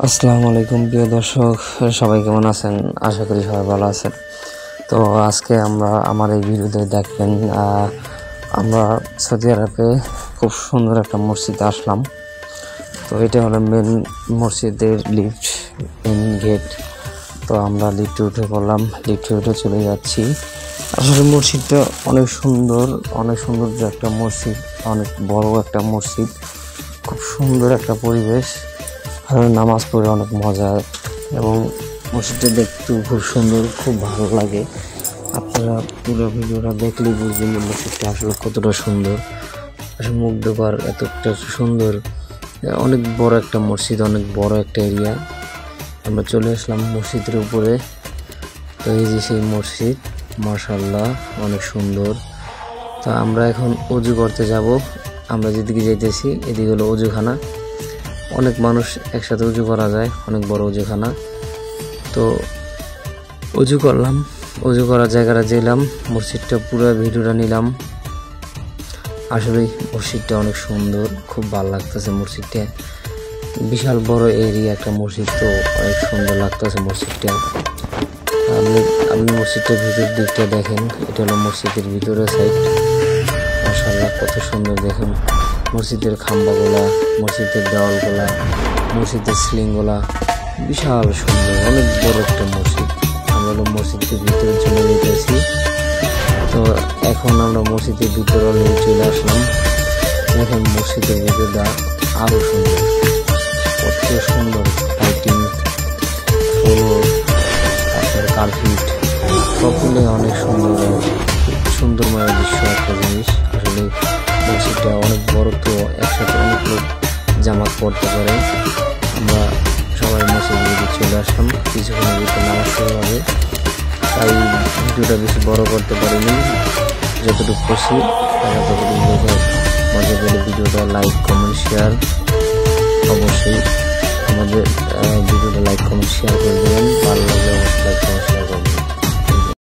আসসালামু আলাইকুম প্রিয় দর্শক, সবাই কেমন আছেন? আশা করি সবাই ভালো আছেন। তো আজকে আমার এই ভিডিওতে দেখবেন আমরা সৌদি আরবে খুব সুন্দর একটা মসজিদে আসলাম। তো এটা হলো মেন মসজিদের লিফট, মেন গেট। তো আমরা লিফটে উঠে পড়লাম, লিফটে উঠে চলে যাচ্ছি। আসলে মসজিদটা অনেক সুন্দর যে একটা মসজিদ, অনেক বড় একটা মসজিদ, খুব সুন্দর একটা পরিবেশ। নামাজ পড়ে অনেক মজা এবং মসজিদটা দেখতেও খুব সুন্দর, খুব ভালো লাগে। আপনারা পুরো ভিডিওটা দেখলেই বুঝবেন যে মসজিদটা আসলে কতটা সুন্দর, আসলে মুগ্ধকর, এতটা সুন্দর। অনেক বড় একটা মসজিদ, অনেক বড় একটা এরিয়া। আমরা চলে আসলাম মসজিদের উপরে। তো এই যে সেই মসজিদ, মাশাআল্লাহ অনেক সুন্দর। তো আমরা এখন ওযু করতে যাব। আমরা যেদিকে যাইতেছি এদিকে হলো ওযুখানা। অনেক মানুষ একসাথে উজু করা যায়, অনেক বড় উজুখানা। তো উজু করলাম, উজু করার জায়গাটা গেলাম, মসজিদটা পুরো ভিডিওটা নিলাম। আসলে মসজিদটা অনেক সুন্দর, খুব ভালো লাগতেছে। মসজিদটা বিশাল বড় এরিয়া একটা মসজিদ, তো অনেক সুন্দর লাগতেছে মসজিদটা। আপনি মসজিদটার ভিতর দিকটা দেখেন, এটা হলো মসজিদের ভিতরের সাইড। মাশাআল্লাহ কত সুন্দর দেখুন মসজিদের খাম্বাগুলা, মসজিদের দেওয়ালগুলা, মসজিদের সিলিংগুলা বিশাল সুন্দর, অনেক বড় একটা মসজিদ। আমরা মসজিদের ভিতরে চলে যেতেছি। তো এখন আমরা মসজিদের ভিতরে অলরেডি চলে আসলাম। এখন মসজিদের ভিতরটা আরো সুন্দর, কত সুন্দর লাইটিং, ফ্লোর, তারপর কার্পেট, সবগুলো অনেক সুন্দর, সুন্দরময় দৃশ্য একটা জিনিস। আসলে মসজিদটা অনেক বড়, তো একসাথে অনেক লোক জামাত পড়তে পারে। আমরা সবাই মসজিদে চলে আসলাম, কিছুক্ষণের ভিতরে নামাজ পড়া হবে। তাই ভিডিওটা বেশি বড় করতে পারিনি, যতটুকু করছি ততটুকু দেখে মজা পেলে ভিডিওটা লাইক কমেন্ট শেয়ার, অবশ্যই আমাদের ভিডিওটা লাইক কমেন্ট শেয়ার করে দেবেন।